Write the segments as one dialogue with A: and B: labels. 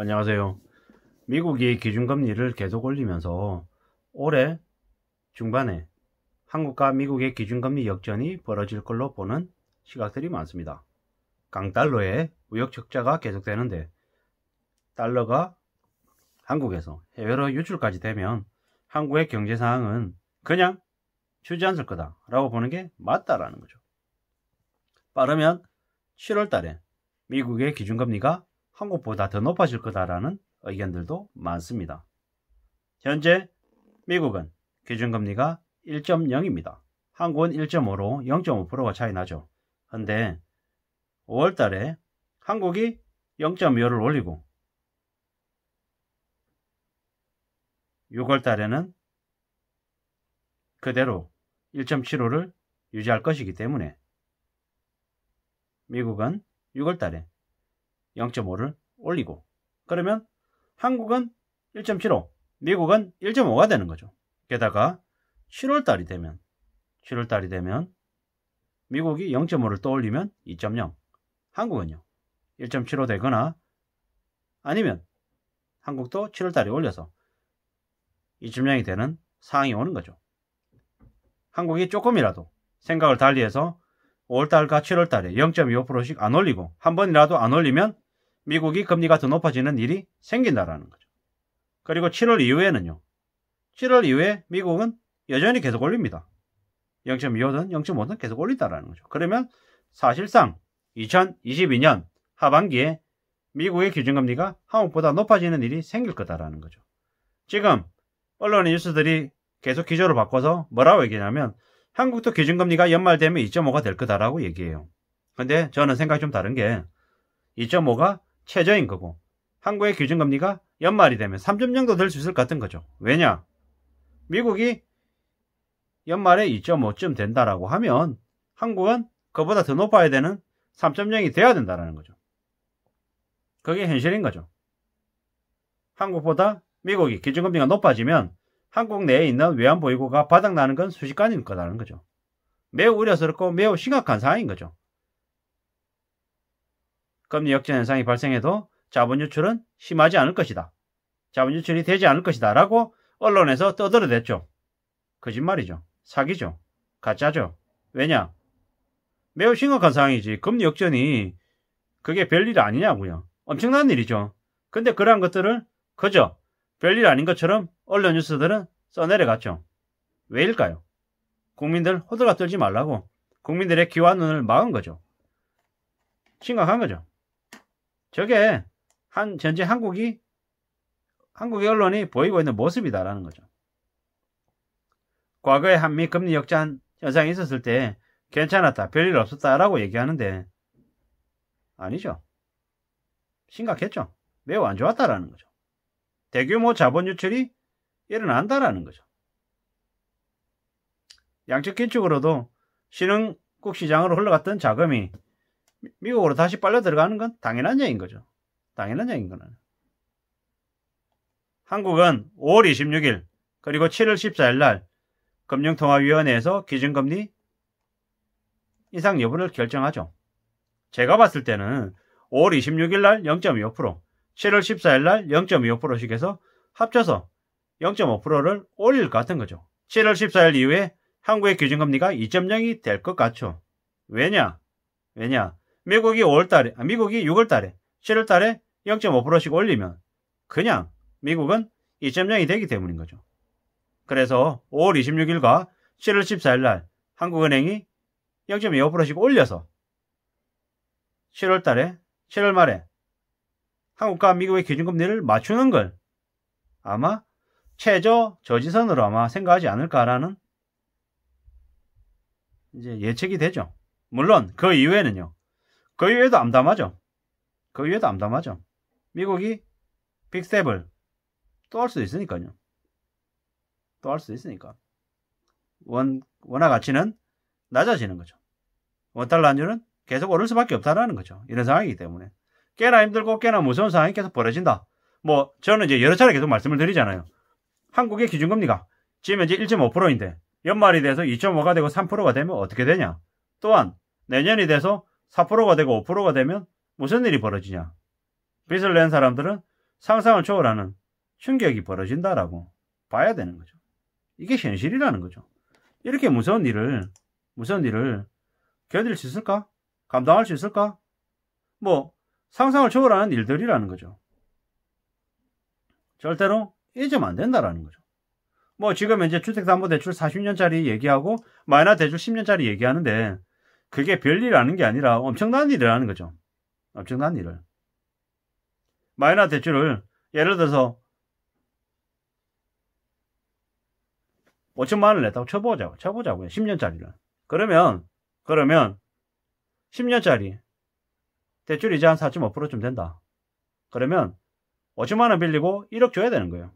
A: 안녕하세요. 미국이 기준금리를 계속 올리면서 올해 중반에 한국과 미국의 기준금리 역전이 벌어질 걸로 보는 시각들이 많습니다. 강달러의 무역 적자가 계속되는데 달러가 한국에서 해외로 유출까지 되면 한국의 경제 상황은 그냥 주저앉을 거다라고 보는 게 맞다라는 거죠. 빠르면 7월 달에 미국의 기준금리가 한국보다 더 높아질 거다라는 의견들도 많습니다. 현재 미국은 기준금리가 1.0입니다. 한국은 1.5로 0.5%가 차이 나죠. 근데 5월 달에 한국이 0.25를 올리고 6월 달에는 그대로 1.75를 유지할 것이기 때문에 미국은 6월 달에 0.5를 올리고 그러면 한국은 1.75, 미국은 1.5가 되는 거죠. 게다가 7월 달이 되면 미국이 0.5를 또 올리면 2.0, 한국은요 1.75 되거나 아니면 한국도 7월 달에 올려서 2.0이 되는 상황이 오는 거죠. 한국이 조금이라도 생각을 달리해서 5월달과 7월달에 0.25%씩 안 올리고 한 번이라도 안 올리면 미국이 금리가 더 높아지는 일이 생긴다라는 거죠. 그리고 7월 이후에는요. 7월 이후에 미국은 여전히 계속 올립니다. 0.25든 0.5든 계속 올린다라는 거죠. 그러면 사실상 2022년 하반기에 미국의 기준금리가 한국보다 높아지는 일이 생길 거다라는 거죠. 지금 언론의 뉴스들이 계속 기조를 바꿔서 뭐라고 얘기하냐면 한국도 기준금리가 연말 되면 2.5가 될 거다라고 얘기해요. 근데 저는 생각이 좀 다른 게 2.5가 최저인 거고 한국의 기준금리가 연말이 되면 3.0도 될 수 있을 것 같은 거죠. 왜냐? 미국이 연말에 2.5쯤 된다라고 하면 한국은 그보다 더 높아야 되는 3.0이 돼야 된다는 거죠. 그게 현실인 거죠. 한국보다 미국이 기준금리가 높아지면 한국 내에 있는 외환보유고가 바닥나는 건 순식간일 거라는 거죠. 매우 우려스럽고 매우 심각한 상황인 거죠. 금리 역전 현상이 발생해도 자본 유출은 심하지 않을 것이다. 자본 유출이 되지 않을 것이다. 라고 언론에서 떠들어댔죠. 거짓말이죠. 사기죠. 가짜죠. 왜냐? 매우 심각한 상황이지. 금리 역전이 그게 별일 아니냐고요. 엄청난 일이죠. 근데 그러한 것들을 그저 별일 아닌 것처럼 언론 뉴스들은 써내려갔죠. 왜일까요? 국민들 호들갑 떨지 말라고 국민들의 귀와 눈을 막은 거죠. 심각한 거죠. 저게 현재 한국의 언론이 보이고 있는 모습이다라는 거죠. 과거에 한미 금리 역전 현상이 있었을 때 괜찮았다, 별일 없었다라고 얘기하는데 아니죠. 심각했죠. 매우 안 좋았다라는 거죠. 대규모 자본 유출이 일어난다라는 거죠. 양적 긴축으로도 신흥국 시장으로 흘러갔던 자금이 미국으로 다시 빨려 들어가는 건 당연한 얘기인 거죠. 당연한 얘기인 거는. 한국은 5월 26일 그리고 7월 14일 날 금융통화위원회에서 기준금리 인상 여부를 결정하죠. 제가 봤을 때는 5월 26일 날 0.25%, 7월 14일 날 0.25%씩 해서 합쳐서 0.5%를 올릴 것 같은 거죠. 7월 14일 이후에 한국의 기준금리가 2.0이 될 것 같죠. 왜냐? 미국이 6월달에 7월달에 0.5%씩 올리면 그냥 미국은 2.0이 되기 때문인 거죠. 그래서 5월 26일과 7월 14일 날 한국은행이 0.25%씩 올려서 7월 말에 한국과 미국의 기준금리를 맞추는 걸 아마 최저 저지선으로 아마 생각하지 않을까라는 이제 예측이 되죠. 물론 그 이후에는요. 그 이후에도 암담하죠. 미국이 빅스텝을 또 할 수도 있으니까요. 원화 가치는 낮아지는 거죠. 원달러 환율은 계속 오를 수밖에 없다라는 거죠. 이런 상황이기 때문에 꽤나 힘들고 꽤나 무서운 상황이 계속 벌어진다. 저는 이제 여러 차례 계속 말씀을 드리잖아요. 한국의 기준금리가 지금 현재 1.5%인데 연말이 돼서 2.5가 되고 3%가 되면 어떻게 되냐. 또한 내년이 돼서 4%가 되고 5%가 되면 무슨 일이 벌어지냐. 빚을 낸 사람들은 상상을 초월하는 충격이 벌어진다라고 봐야 되는 거죠. 이게 현실이라는 거죠. 이렇게 무서운 일을 견딜 수 있을까? 감당할 수 있을까? 뭐 상상을 초월하는 일들이라는 거죠. 절대로 잊으면 안 된다라는 거죠. 뭐 지금 현재 주택담보대출 40년짜리 얘기하고 마이너 대출 10년짜리 얘기하는데 그게 별일이라는 게 아니라 엄청난 일이라는 거죠. 엄청난 일을. 마이너 대출을 예를 들어서 5천만 원을 냈다고 쳐보자고요. 10년짜리를. 그러면 10년짜리 대출 이자 한 4.5%쯤 된다. 그러면 5천만 원 빌리고 1억 줘야 되는 거예요.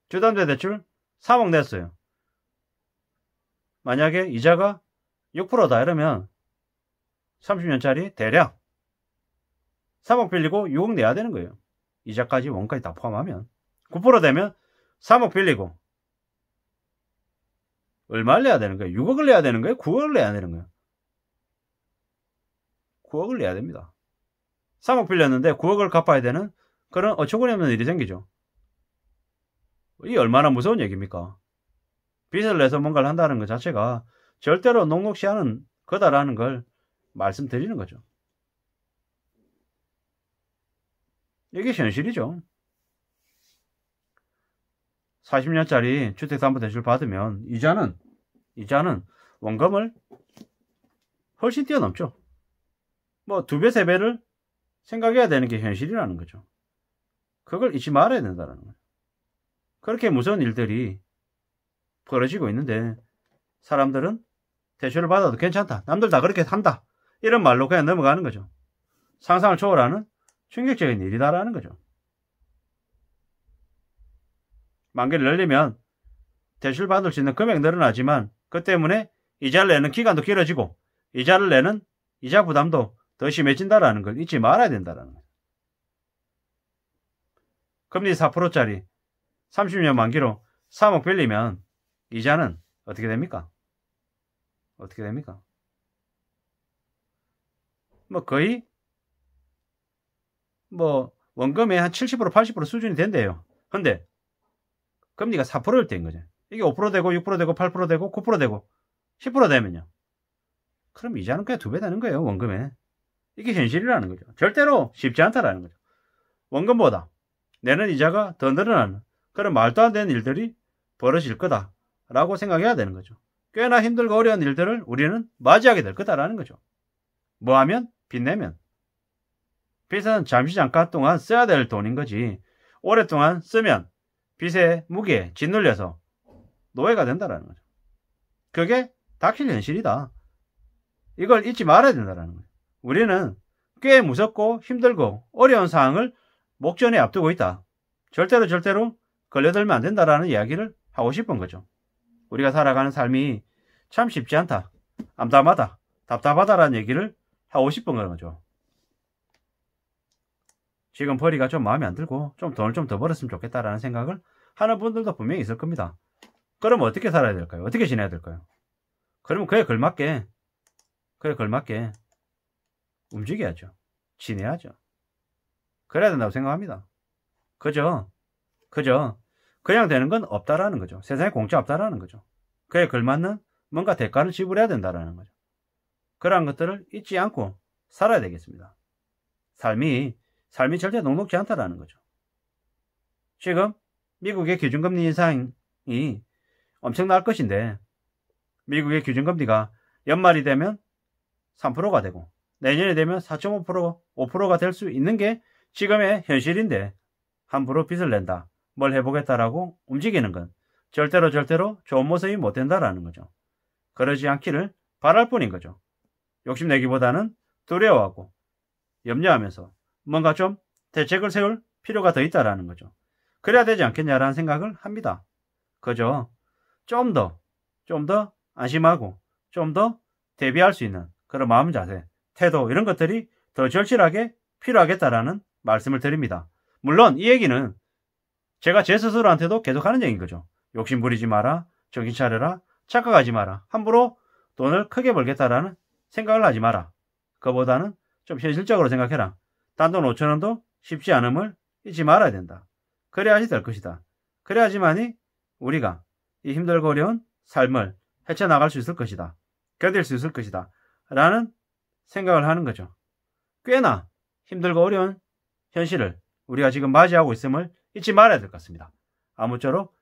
A: 주담대 대출 3억 냈어요. 만약에 이자가 6%다 이러면 30년짜리 대략 3억 빌리고 6억 내야 되는 거예요. 이자까지 원가까지 다 포함하면 9% 되면 3억 빌리고 얼마를 내야 되는 거예요? 6억을 내야 되는 거예요? 9억을 내야 되는 거예요? 9억을 내야 됩니다. 3억 빌렸는데 9억을 갚아야 되는 그런 어처구니없는 일이 생기죠. 이게 얼마나 무서운 얘기입니까? 빚을 내서 뭔가를 한다는 것 자체가 절대로 녹록지 않은 거다라는 걸 말씀드리는 거죠. 이게 현실이죠. 40년짜리 주택담보대출 받으면 이자는 원금을 훨씬 뛰어넘죠. 뭐 2배, 3배를 생각해야 되는 게 현실이라는 거죠. 그걸 잊지 말아야 된다는 거예요. 그렇게 무서운 일들이 벌어지고 있는데 사람들은 대출을 받아도 괜찮다. 남들 다 그렇게 한다. 이런 말로 그냥 넘어가는 거죠. 상상을 초월하는 충격적인 일이다라는 거죠. 만기를 늘리면 대출 받을 수 있는 금액 늘어나지만 그 때문에 이자를 내는 기간도 길어지고 이자를 내는 이자 부담도 더 심해진다라는 걸 잊지 말아야 된다라는 거예요. 금리 4%짜리 30년 만기로 3억 빌리면 이자는 어떻게 됩니까? 어떻게 됩니까? 뭐 거의 뭐 원금의 한 70% 80% 수준이 된대요. 근데 금리가 4%일 때인 거죠. 이게 5% 되고 6% 되고 8% 되고 9% 되고 10% 되면요. 그럼 이자는 그냥 2배 되는 거예요. 원금에. 이게 현실이라는 거죠. 절대로 쉽지 않다라는 거죠. 원금보다 내는 이자가 더 늘어나는 그런 말도 안 되는 일들이 벌어질 거다라고 생각해야 되는 거죠. 꽤나 힘들고 어려운 일들을 우리는 맞이하게 될 거다라는 거죠. 뭐 하면? 빚 내면. 빚은 잠시 잠깐 동안 써야 될 돈인 거지 오랫동안 쓰면 빚의 무게에 짓눌려서 노예가 된다라는 거죠. 그게 닥칠 현실이다. 이걸 잊지 말아야 된다는 거예요. 우리는 꽤 무섭고 힘들고 어려운 상황을 목전에 앞두고 있다. 절대로 걸려들면 안 된다라는 이야기를 하고 싶은 거죠. 우리가 살아가는 삶이 참 쉽지 않다. 암담하다. 답답하다라는 얘기를 하고 싶은 거죠. 지금 벌이가 좀 마음에 안 들고 좀 돈을 좀 더 벌었으면 좋겠다라는 생각을 하는 분들도 분명히 있을 겁니다. 그럼 어떻게 살아야 될까요? 어떻게 지내야 될까요? 그러면 그에 걸맞게 움직여야죠. 지내야죠. 그래야 된다고 생각합니다. 그죠? 그냥 되는 건 없다라는 거죠. 세상에 공짜 없다라는 거죠. 그에 걸맞는 뭔가 대가를 지불해야 된다라는 거죠. 그러한 것들을 잊지 않고 살아야 되겠습니다. 삶이 절대 녹록지 않다라는 거죠. 지금 미국의 기준금리 인상이 엄청날 것인데 미국의 기준금리가 연말이 되면 3%가 되고 내년이 되면 4.5%, 5%가 될 수 있는 게 지금의 현실인데 함부로 빚을 낸다, 뭘 해보겠다라고 움직이는 건 절대로 좋은 모습이 못 된다라는 거죠. 그러지 않기를 바랄 뿐인 거죠. 욕심내기보다는 두려워하고 염려하면서 뭔가 좀 대책을 세울 필요가 더 있다라는 거죠. 그래야 되지 않겠냐라는 생각을 합니다. 그죠? 좀 더 안심하고 좀 더 대비할 수 있는 그런 마음 자세, 태도 이런 것들이 더 절실하게 필요하겠다라는 말씀을 드립니다. 물론 이 얘기는 제가 제 스스로한테도 계속하는 얘기인 거죠. 욕심 부리지 마라, 정신 차려라, 착각하지 마라, 함부로 돈을 크게 벌겠다라는 생각을 하지 마라. 그보다는 좀 현실적으로 생각해라. 단돈 5,000원도 쉽지 않음을 잊지 말아야 된다. 그래야지 될 것이다. 그래야지만이 우리가 이 힘들고 어려운 삶을 헤쳐나갈 수 있을 것이다. 견딜 수 있을 것이다. 라는 생각을 하는 거죠. 꽤나 힘들고 어려운 현실을 우리가 지금 맞이하고 있음을 잊지 말아야 될 것 같습니다. 아무쪼록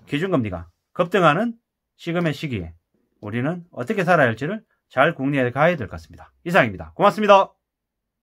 A: 기준금리가 급등하는 지금의 시기에 우리는 어떻게 살아야 할지를 잘 궁리해 가야 될 것 같습니다. 이상입니다. 고맙습니다.